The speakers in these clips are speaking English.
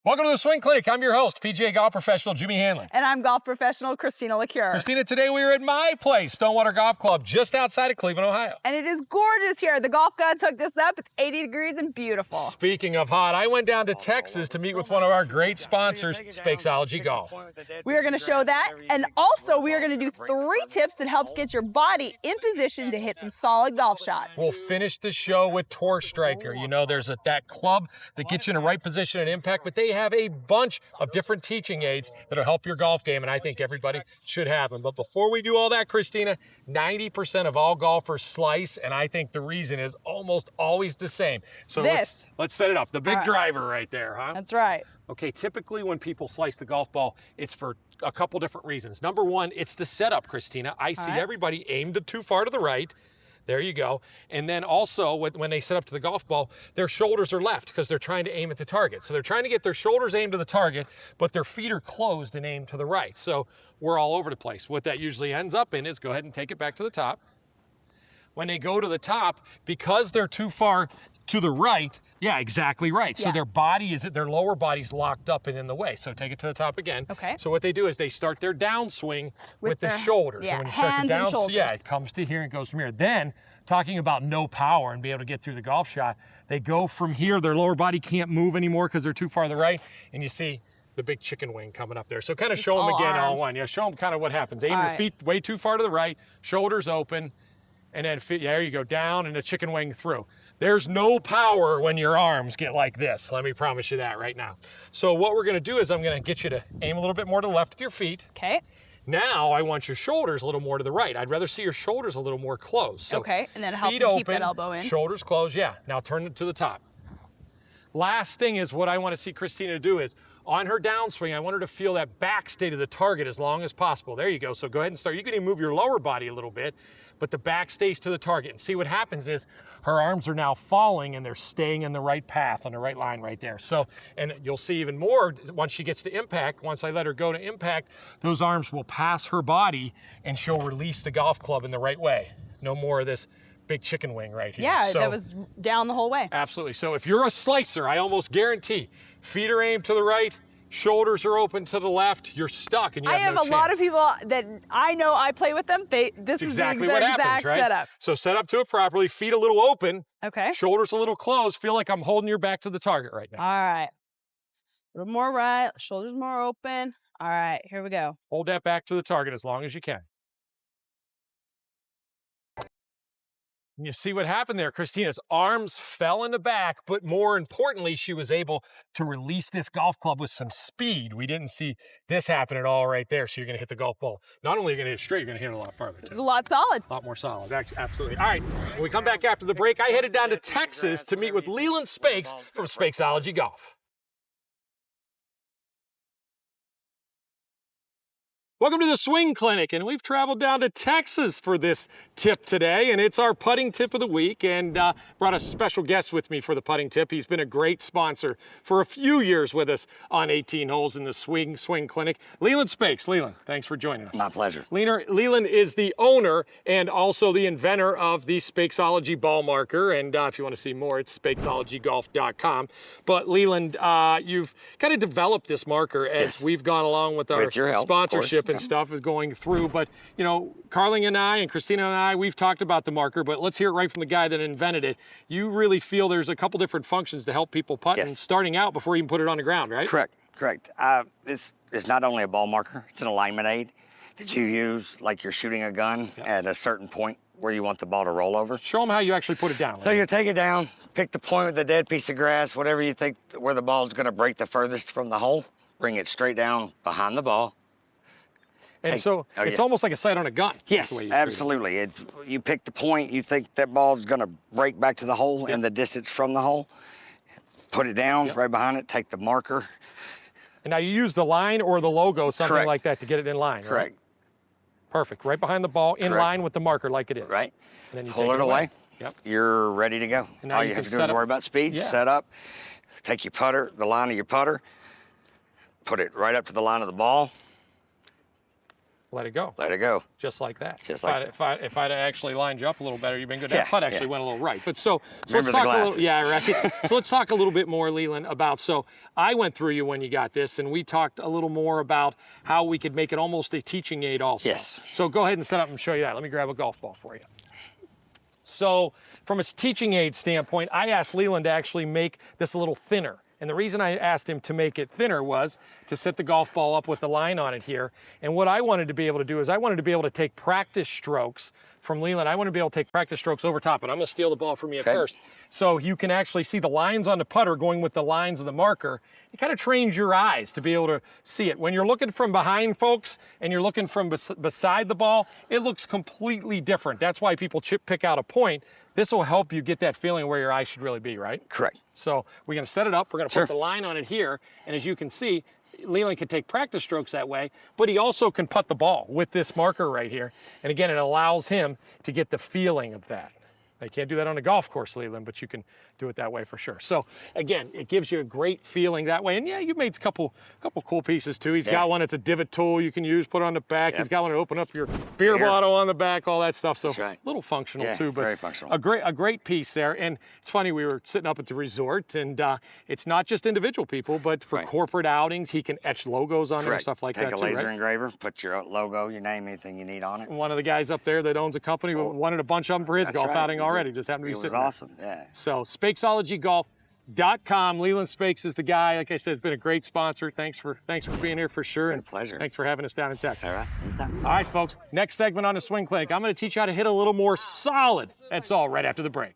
Welcome to the Swing Clinic. I'm your host, PGA golf professional Jimmy Hanlin. And I'm golf professional Christina LaCure. Christina, today we are at my place, Stonewater Golf Club, just outside of Cleveland, Ohio. And it is gorgeous here. The golf gods hooked us up. It's 80 degrees and beautiful. Speaking of hot, I went down to Texas to meet with one of our great sponsors, Spakesology Golf. We are going to show that. And also, we are going to do 3 tips that helps get your body in position to hit some solid golf shots. We'll finish the show with Tour Striker. You know, there's that club that gets you in the right position at impact, but they have a bunch of different teaching aids that'll help your golf game, and I think everybody should have them. But before we do all that, Christina, 90% of all golfers slice, and I think the reason is almost always the same. So let's set it up. The big driver right there, huh? That's right. Okay, typically when people slice the golf ball, it's for a couple different reasons. Number one, it's the setup, Christina. I see everybody aimed too far to the right. There you go. And then also, when they set up to the golf ball, their shoulders are left because they're trying to aim at the target. So they're trying to get their shoulders aimed to the target, but their feet are closed and aimed to the right. So we're all over the place. What that usually ends up in is, go ahead and take it back to the top. When they go to the top, because they're too far to the right, yeah, exactly right. So their lower body's locked up and in the way. So take it to the top again. Okay. So what they do is they start their downswing with the shoulders. Yeah, and when you start hands the and shoulders. yeah, it comes to here and goes from here. Then, talking about no power and be able to get through the golf shot, they go from here, their lower body can't move anymore because they're too far to the right, and you see the big chicken wing coming up there. So kind of show them again all one. Yeah, show them kind of what happens. Aim your feet way too far to the right, shoulders open, and then there you go, down and a chicken wing through. There's no power when your arms get like this. Let me promise you that right now. So what we're gonna do is I'm gonna get you to aim a little bit more to the left with your feet. Okay. Now I want your shoulders a little more to the right. I'd rather see your shoulders a little more closed. So okay, and then help feet to open, keep that elbow in. Shoulders closed, yeah. Now turn it to the top. Last thing is what I want to see Christina do is, on her downswing, I want her to feel that back stay to the target as long as possible. There you go. So go ahead and start. You can even move your lower body a little bit, but the back stays to the target. And see what happens is her arms are now falling and they're staying in the right path, on the right line right there. So, and you'll see even more once she gets to impact, once I let her go to impact, those arms will pass her body and she'll release the golf club in the right way. No more of this big chicken wing right here. Yeah, so, that was down the whole way. Absolutely. So if you're a slicer, I almost guarantee feet are aimed to the right, shoulders are open to the left, you're stuck and you have no chance. I have a lot of people that I know, I play with them, this is exactly the what exact happens, right? setup. So set up to it properly, feet a little open, okay, shoulders a little closed, feel like I'm holding your back to the target right now. All right. A little more right, shoulders more open. All right, here we go. Hold that back to the target as long as you can. And you see what happened there. Christina's arms fell in the back, but more importantly, she was able to release this golf club with some speed. We didn't see this happen at all right there. So you're going to hit the golf ball. Not only are you going to hit it straight, you're going to hit it a lot farther. It's a lot solid. A lot more solid. Absolutely. All right. When we come back after the break, I headed down to Texas to meet with Leland Spakes from Spakesology Golf. Welcome to the Swing Clinic, and we've traveled down to Texas for this tip today, and it's our putting tip of the week, and brought a special guest with me for the putting tip. He's been a great sponsor for a few years with us on 18 holes in the Swing Clinic. Leland Spakes. Leland, thanks for joining us. My pleasure. Leland is the owner and also the inventor of the Spakesology ball marker, and if you want to see more, it's spakesologygolf.com. But Leland, you've kind of developed this marker as we've gone along with our sponsorship and stuff is going through. But, you know, Carling and I and Christina and I, we've talked about the marker, but let's hear it right from the guy that invented it. You really feel there's a couple different functions to help people putt, and starting out before you even put it on the ground, right? Correct. This is not only a ball marker, it's an alignment aid that you use like you're shooting a gun at a certain point where you want the ball to roll over. Show them how you actually put it down. So you take it down, pick the point with the dead piece of grass, whatever you think where the ball is going to break the furthest from the hole, bring it straight down behind the ball. And so it's almost like a sight on a gun. Yes, absolutely. You pick the point, you think that ball is going to break back to the hole and the distance from the hole. Put it down right behind it, take the marker. And now you use the line or the logo, something like that, to get it in line, Correct. Right? Perfect. Right behind the ball, in line with the marker like it is. Right. And then you pull it away. Yep. You're ready to go. And all you have to do is worry about speed, set up, take your putter, the line of your putter, put it right up to the line of the ball. let it go. Let it go. Just like that. Just like that. If I'd actually lined you up a little better, you've been good. Yeah, That putt actually yeah. went a little right. But so Remember let's the talk a little. glasses. Yeah, right. So let's talk a little bit more, Leland, about. So I went through you when you got this, and we talked a little more about how we could make it almost a teaching aid also. Yes. So go ahead and set up and show you that. Let me grab a golf ball for you. So from a teaching aid standpoint, I asked Leland to actually make this a little thinner. And the reason I asked him to make it thinner was to set the golf ball up with the line on it here. And what I wanted to be able to do is I wanted to be able to take practice strokes from Leland. I want to be able to take practice strokes over top, and I'm going to steal the ball from you at first. So you can actually see the lines on the putter going with the lines of the marker. It kind of trains your eyes to be able to see it. When you're looking from behind, folks, and you're looking from beside the ball, it looks completely different. That's why people pick out a point. This will help you get that feeling where your eyes should really be, right? Correct. So we're going to set it up. We're going to put the line on it here. And as you can see, Leland can take practice strokes that way, but he also can putt the ball with this marker right here. And again, it allows him to get the feeling of that. You can't do that on a golf course, Leland, but you can do it that way for sure. So again, it gives you a great feeling that way. And yeah, you made a couple cool pieces too. He's got one that's a divot tool you can use, put it on the back. He's got one to open up your beer bottle on the back, all that stuff. So a little functional too, it's but very functional. a great piece there. And it's funny, we were sitting up at the resort, and it's not just individual people, but for corporate outings, he can etch logos on there and stuff like that. Take a laser engraver, put your logo, your name, anything you need on it. One of the guys up there that owns a company wanted a bunch of them for his golf outing already. Just happened to be It was sitting there. awesome, yeah. So SpakeSologyGolf.com. Leland Spakes is the guy. Like I said, it's been a great sponsor. Thanks for being here for sure. And pleasure. Thanks for having us down in Texas. All right, anytime. All right, folks. Next segment on the Swing Clinic, I'm going to teach you how to hit a little more solid. That's all right after the break.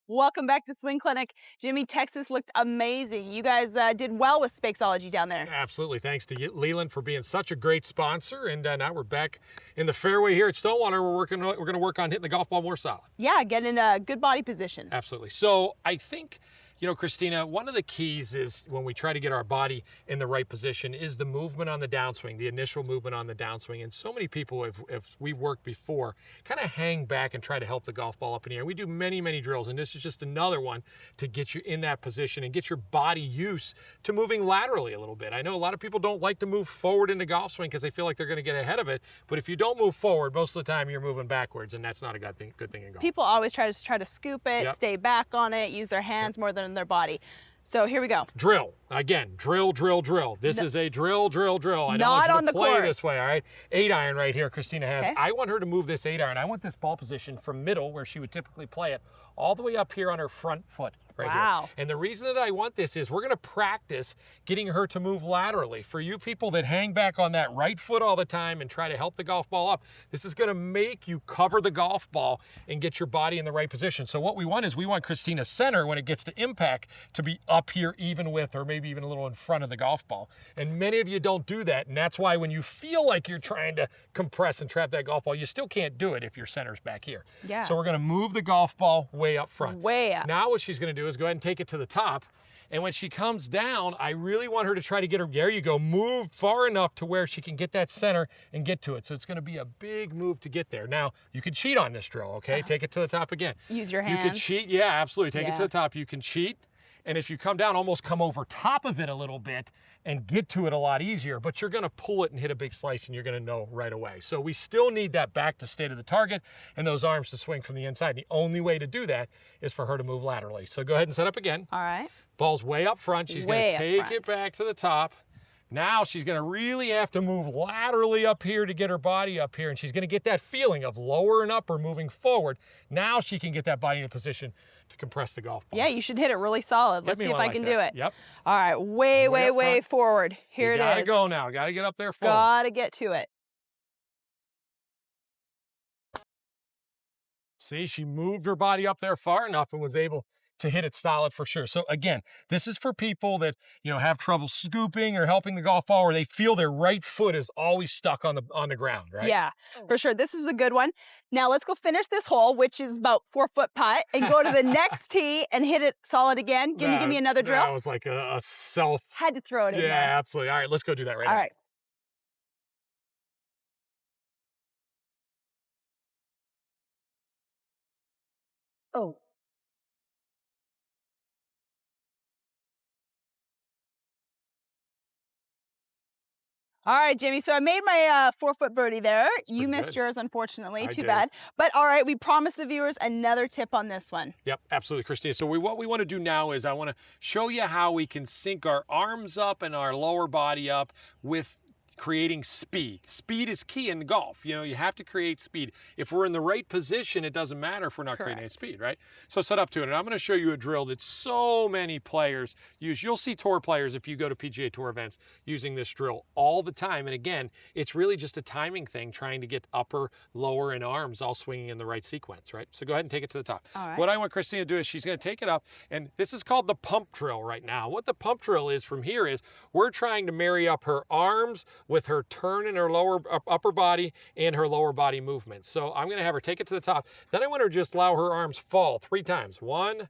Welcome back to Swing Clinic. Jimmy, Texas looked amazing. You guys did well with Spakesology down there. Absolutely. Thanks to Leland for being such a great sponsor. And now we're back in the fairway here at Stonewater. We're going to work on hitting the golf ball more solid. Yeah, get in a good body position. Absolutely. So I think, Christina, one of the keys is when we try to get our body in the right position is the movement on the downswing, the initial movement on the downswing. And so many people, if we've worked before, kind of hang back and try to help the golf ball up in the air. We do many, many drills, and this is just another one to get you in that position and get your body used to moving laterally a little bit. I know a lot of people don't like to move forward in the golf swing because they feel like they're going to get ahead of it. But if you don't move forward, most of the time you're moving backwards, and that's not a good thing in golf. People always try to scoop it, stay back on it, use their hands more than their body. So here we go. Drill. Again, drill. This is a drill. I don't want you to play this way, all right? 8-iron right here Christina has. Okay. I want her to move this 8-iron. I want this ball position from middle, where she would typically play it, all the way up here on her front foot right here. And the reason that I want this is we're going to practice getting her to move laterally. For you people that hang back on that right foot all the time and try to help the golf ball up, this is going to make you cover the golf ball and get your body in the right position. So what we want is we want Christina's center, when it gets to impact, to be up here even with, or maybe even a little in front of the golf ball. And many of you don't do that, and that's why when you feel like you're trying to compress and trap that golf ball, you still can't do it if your center's back here. Yeah. So we're going to move the golf ball way up front. Way up. Now what she's going to do is go ahead and take it to the top. And when she comes down, I really want her to try to get her, there you go, move far enough to where she can get that center and get to it. So it's going to be a big move to get there. Now, you can cheat on this drill, okay? Take it to the top again. Use your hands. You can cheat, yeah, absolutely. Take it to the top. You can cheat. And as you come down, almost come over top of it a little bit and get to it a lot easier, but you're going to pull it and hit a big slice, and you're going to know right away. So we still need that back to stay to the target and those arms to swing from the inside. The only way to do that is for her to move laterally. So go ahead and set up again. All right. Ball's way up front. She's going to take it back to the top. Now she's going to really have to move laterally up here to get her body up here, and she's going to get that feeling of lower and upper moving forward. Now she can get that body in a position to compress the golf ball. Yeah, you should hit it really solid. Let's see if I can do it. Yep. All right, way forward. Here it is. Gotta go now. Gotta get up there forward. Gotta get to it. See, she moved her body up there far enough and was able to hit it solid for sure. So again, this is for people that, have trouble scooping or helping the golf ball, or they feel their right foot is always stuck on the ground, right? Yeah, for sure. This is a good one. Now let's go finish this hole, which is about 4-foot putt, and go to the next tee and hit it solid again. Give me another drill. That was like a self. Had to throw it in there. Yeah, absolutely. All right, let's go do that right now. All right. Oh. All right, Jimmy. So I made my 4-foot birdie there. You missed good. yours, unfortunately. I Too did. bad. But all right, we promised the viewers another tip on this one. Yep, absolutely, Christina. So what we want to do now is I want to show you how we can sync our arms up and our lower body up with creating speed. Speed is key in golf. You know, you have to create speed. If we're in the right position, it doesn't matter if we're not creating any speed, right? So set up to it. And I'm going to show you a drill that so many players use. You'll see tour players, if you go to PGA Tour events, using this drill all the time. And again, it's really just a timing thing, trying to get upper, lower, and arms all swinging in the right sequence, right? So go ahead and take it to the top. All right. What I want Christina to do is she's going to take it up, and this is called the pump drill right now. What the pump drill is from here is we're trying to marry up her arms with her turn in her upper body and her lower body movement. So I'm going to have her take it to the top. Then I want her to just allow her arms fall 3 times. 1,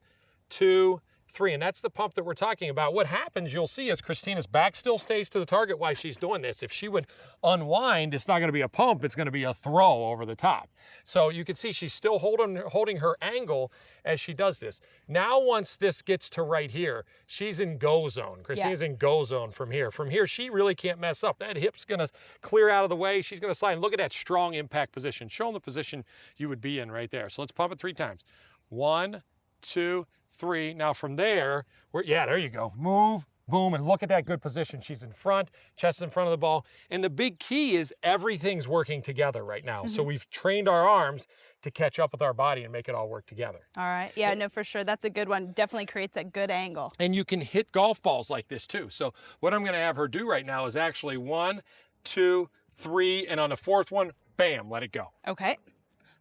2, 3, and that's the pump that we're talking about. What happens, you'll see, is Christina's back still stays to the target while she's doing this. If she would unwind, it's not going to be a pump, it's going to be a throw over the top. So you can see she's still holding her angle as she does this. Now once this gets to right here, she's in go zone. Christina's in go zone from here. From here, she really can't mess up. That hip's going to clear out of the way. She's going to slide. And look at that strong impact position. Show them the position you would be in right there. So let's pump it 3 times. 1, 2, 3. Now from there, there you go. Move, boom, and look at that good position. She's in front, chest in front of the ball. And the big key is everything's working together right now. So we've trained our arms to catch up with our body and make it all work together. All right. Yeah, no, for sure. That's a good one. Definitely creates that good angle. And you can hit golf balls like this too. So what I'm going to have her do right now is actually 1, 2, 3, and on the 4th one, bam, let it go. Okay.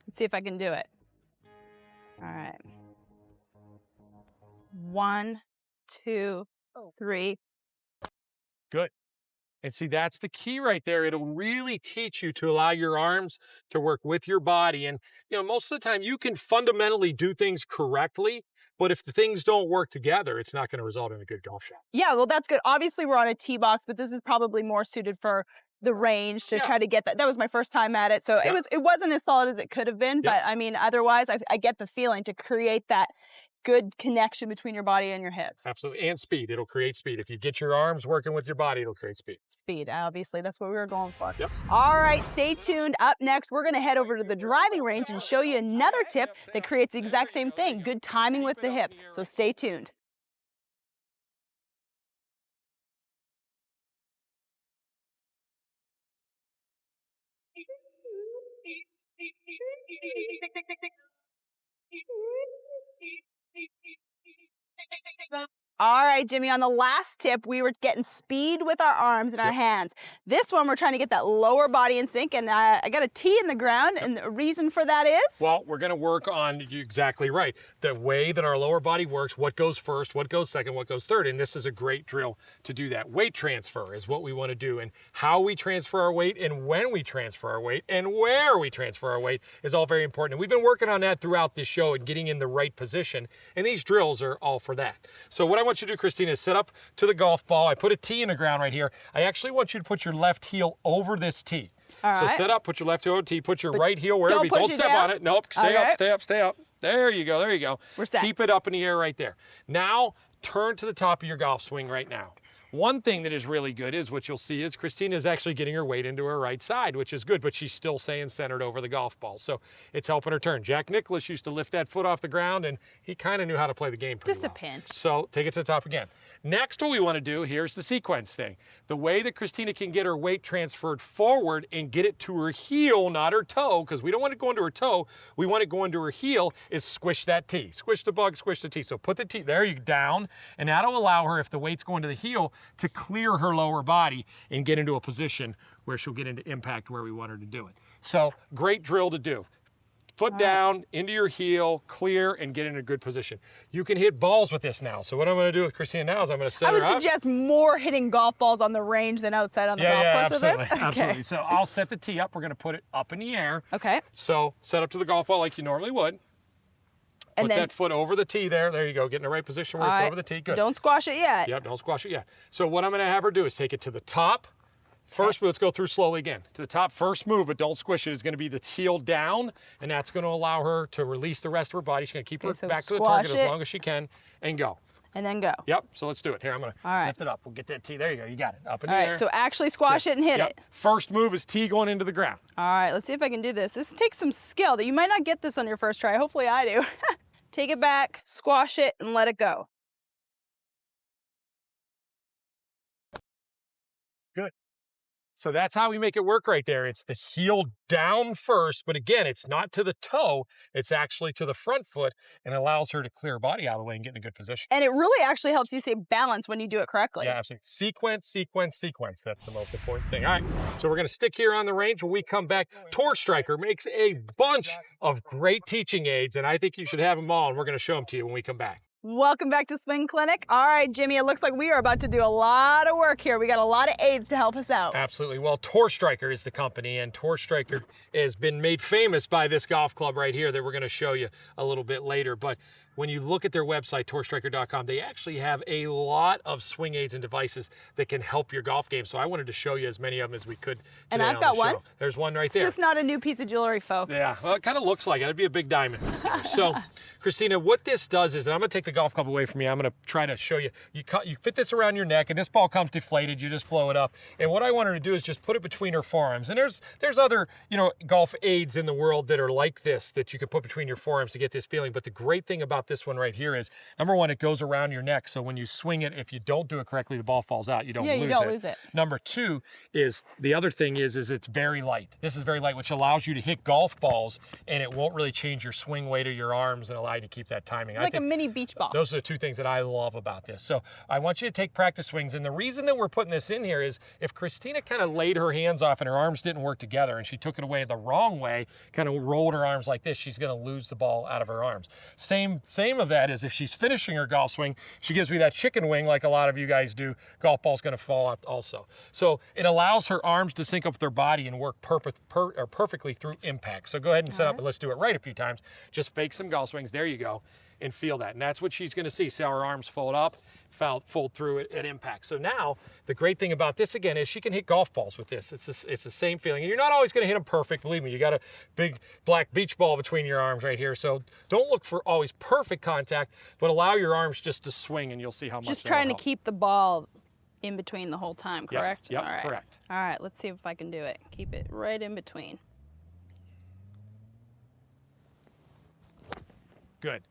Let's see if I can do it. All right. 1, 2, 3. Good. And see, that's the key right there. It'll really teach you to allow your arms to work with your body. And, you know, most of the time you can fundamentally do things correctly, but if the things don't work together, it's not going to result in a good golf shot. Yeah, well, that's good. Obviously, we're on a tee box, but this is probably more suited for the range to try to get that. That was my first time at it, so it wasn't as solid as it could have been. But I mean, otherwise, I get the feeling to create that good connection between your body and your hips. Absolutely, and speed. It'll create speed. If you get your arms working with your body, it'll create speed. Speed, obviously, that's what we were going for. Yep. All right, stay tuned. Up next, we're going to head over to the driving range and show you another tip that creates the exact same thing, good timing with the hips. So stay tuned. All right, Jimmy, on the last tip, we were getting speed with our arms and our hands. This one, we're trying to get that lower body in sync, and I got a tee in the ground, and the reason for that is? Well, we're going to work on, you're exactly right, the way that our lower body works, what goes first, what goes second, what goes third, and this is a great drill to do that. Weight transfer is what we want to do, and how we transfer our weight, and when we transfer our weight, and where we transfer our weight is all very important. And we've been working on that throughout this show and getting in the right position, and these drills are all for that. So what I want you to do, Christina, is set up to the golf ball. I put a tee in the ground right here. I actually want you to put your left heel over this tee. All right. So set up, put your left heel over the tee, put your right heel wherever you don't don't push it step down. on it. Nope, stay up, Okay. stay up, stay up. There you go, there you go. We're set. Keep it up in the air right there. Now, turn to the top of your golf swing right now. One thing that is really good is what you'll see is Christina is actually getting her weight into her right side, which is good, but she's still staying centered over the golf ball. So it's helping her turn. Jack Nicklaus used to lift that foot off the ground, and he kind of knew how to play the game pretty Just a well. pinch. So take it to the top again. Next, what we want to do, here's the sequence thing. The way that Christina can get her weight transferred forward and get it to her heel, not her toe, because we don't want it going to her toe, we want it going to her heel, is squish that tee. Squish the bug, squish the tee. So put the tee, there you down, and that'll allow her, if the weight's going to the heel, to clear her lower body and get into a position where she'll get into impact where we want her to do it. So great drill to do. Foot down, into your heel, clear, and get in a good position. You can hit balls with this now. So what I'm going to do with Christina now is I'm going to set I her would up. suggest more hitting golf balls on the range than outside on the golf course absolutely, with this. Okay. absolutely. So I'll set the tee up. We're going to put it up in the air. Okay. So set up to the golf ball like you normally would. And Put then, that foot over the tee there. There you go. Get in the right position where all it's right, over the tee. Good. Don't squash it yet. Yep, don't squash it yet. So what I'm going to have her do is take it to the top. First, let's go through slowly again. To the top, first move, but don't squish it, is going to be the heel down, and that's going to allow her to release the rest of her body. She's going to keep her so back to the target squash as it. long as she can, and go. And then go. Yep, so let's do it. Here, I'm gonna All right. lift it up. We'll get that tee. There you go, you got it. Up in All the right, air. so actually squash it and hit it. First move is tee going into the ground. All right, let's see if I can do this. This takes some skill that you might not get this on your first try. Hopefully I do. Take it back, squash it, and let it go. Good. So that's how we make it work right there. It's the heel down first, but again, it's not to the toe. It's actually to the front foot and allows her to clear her body out of the way and get in a good position. And it really actually helps you stay balanced when you do it correctly. Yeah, absolutely. Sequence, sequence, sequence. That's the most important thing. All right, so we're going to stick here on the range. When we come back, Tour Striker makes a bunch of great teaching aids, and I think you should have them all, and we're going to show them to you when we come back. Welcome back to Swing Clinic. All right, Jimmy, it looks like we are about to do a lot of work here. We got a lot of aids to help us out. Absolutely. Well, Tour Striker is the company, and Tour Striker has been made famous by this golf club right here that we're going to show you a little bit later. But when you look at their website, tourstriker.com, they actually have a lot of swing aids and devices that can help your golf game. So I wanted to show you as many of them as we could today. And I've got one. There's one right there. It's just not a new piece of jewelry, folks. Yeah, well, it kind of looks like it. It'd be a big diamond. So, Christina, what this does is, and I'm going to take the golf club away from you. I'm going to try to show you. You fit this around your neck, and this ball comes deflated. You just blow it up. And what I want her to do is just put it between her forearms. And there's other, golf aids in the world that are like this that you can put between your forearms to get this feeling. But the great thing about this one right here is, number one, it goes around your neck. So when you swing it, if you don't do it correctly, the ball falls out. You don't lose it. Number two is, the other thing is it's very light. This is very light, which allows you to hit golf balls, and it won't really change your swing weight or your arms and allow you to keep that timing. Like a mini beach ball. Those are the two things that I love about this. So I want you to take practice swings. And the reason that we're putting this in here is if Christina kind of laid her hands off and her arms didn't work together and she took it away the wrong way, kind of rolled her arms like this, she's going to lose the ball out of her arms. Same of that is if she's finishing her golf swing, she gives me that chicken wing like a lot of you guys do, golf ball's going to fall out also. So it allows her arms to sync up with her body and work perfectly through impact. So go ahead and set up and let's do it right a few times. Just fake some golf swings. There you go. And feel that. And that's what she's going to see. See how her arms fold up, fold through it at impact. So now, the great thing about this, again, is she can hit golf balls with this. It's the same feeling. And you're not always going to hit them perfect. Believe me, you got a big black beach ball between your arms right here. So don't look for always perfect contact, but allow your arms just to swing, and you'll see how much Just trying to keep the ball in between the whole time, correct? Yep, All right. correct. All right, let's see if I can do it. Keep it right in between. Good.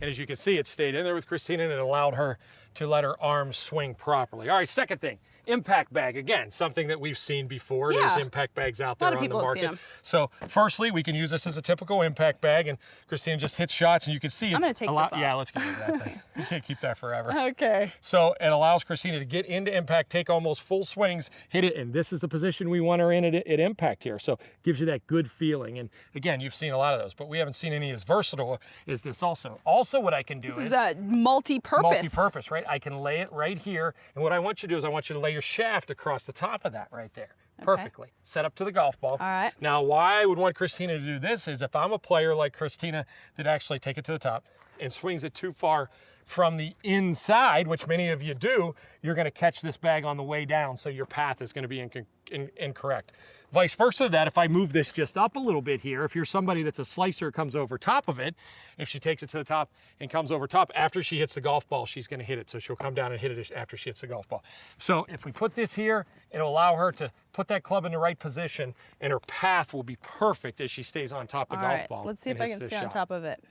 And as you can see, it stayed in there with Christina, and it allowed her to let her arms swing properly. All right, second thing, impact bag. Again, something that we've seen before. Yeah. There's impact bags out there on the market. Have seen them. So firstly, we can use this as a typical impact bag, and Christina just hits shots, and you can see I'm going to take this off. Yeah, let's get rid of that thing. You can't keep that forever. Okay. So it allows Christina to get into impact, take almost full swings, hit it, and this is the position we want her in at impact here. So gives you that good feeling. And again, you've seen a lot of those, but we haven't seen any as versatile as this also. Also what I can do this is a multi-purpose. Multi-purpose, right? I can lay it right here, and what I want you to do is I want you to lay your shaft across the top of that right there. Perfectly. Set up to the golf ball. All right. Now, why I would want Christina to do this is if I'm a player like Christina that actually take it to the top and swings it too far from the inside, which many of you do, you're going to catch this bag on the way down, so your path is going to be incorrect. Vice versa, that if I move this just up a little bit here, if you're somebody that's a slicer, comes over top of it, if she takes it to the top and comes over top, after she hits the golf ball, she's going to hit it. So she'll come down and hit it after she hits the golf ball. So if we put this here, it'll allow her to put that club in the right position, and her path will be perfect as she stays on top of the golf ball. Let's see if I can stay on top of it.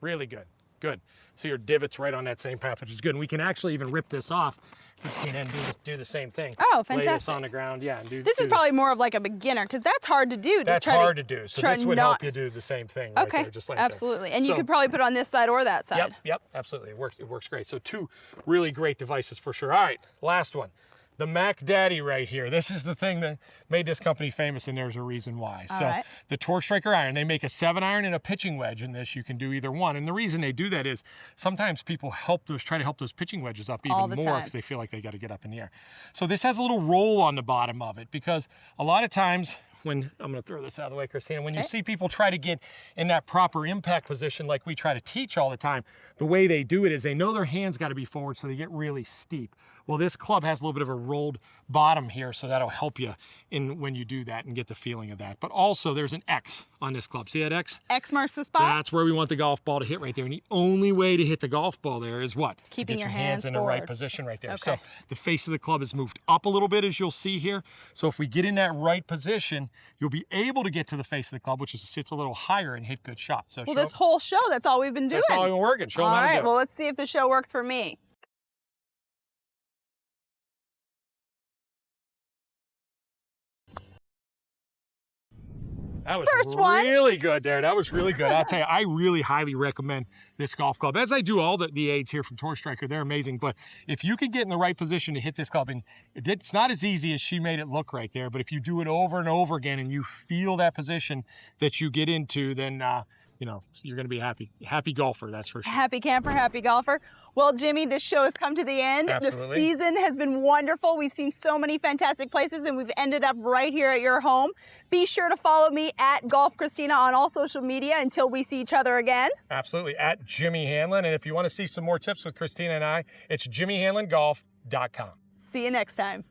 Really good. Good. So your divot's right on that same path, which is good. And we can actually even rip this off, Christina, and do the same thing. Oh, fantastic. Lay this on the ground, yeah. And this is probably more of like a beginner, because that's hard to do. That's hard to do. So this would help you do the same thing right there, just like absolutely. And you could probably put on this side or that side. Yep, absolutely. It works great. So two really great devices for sure. All right, last one. The Mac Daddy right here. This is the thing that made this company famous, and there's a reason why. So the Tour Striker iron, they make a 7-iron and a pitching wedge in this. You can do either one. And the reason they do that is sometimes people try to help those pitching wedges up even more because they feel like they got to get up in the air. So this has a little roll on the bottom of it, because a lot of times when, I'm gonna throw this out of the way, Christina, when you see people try to get in that proper impact position like we try to teach all the time, the way they do it is they know their hands gotta be forward so they get really steep. Well, this club has a little bit of a rolled bottom here, so that'll help you in when you do that and get the feeling of that. But also there's an X on this club. See that X? X marks the spot? That's where we want the golf ball to hit right there. And the only way to hit the golf ball there is what? Keeping your hands in forward. the right position right there. Okay. So the face of the club is moved up a little bit, as you'll see here. So if we get in that right position, you'll be able to get to the face of the club, which sits a little higher and hit good shots. So well, this whole show, that's all we've been doing. That's all we've been working. Show them all how to right, do it. well, let's see if the show worked for me. That was First one. really good there. That was really good. I'll tell you, I really highly recommend this golf club. As I do all the aids here from Tour Striker, they're amazing. But if you can get in the right position to hit this club, and it's not as easy as she made it look right there, but if you do it over and over again and you feel that position that you get into, then you know, you're going to be happy. Happy golfer, that's for sure. Happy camper, happy golfer. Well, Jimmy, this show has come to the end. Absolutely. The season has been wonderful. We've seen so many fantastic places, and we've ended up right here at your home. Be sure to follow me at Golf Christina on all social media until we see each other again. Absolutely, at Jimmy Hanlin. And if you want to see some more tips with Christina and I, it's jimmyhanlingolf.com. See you next time.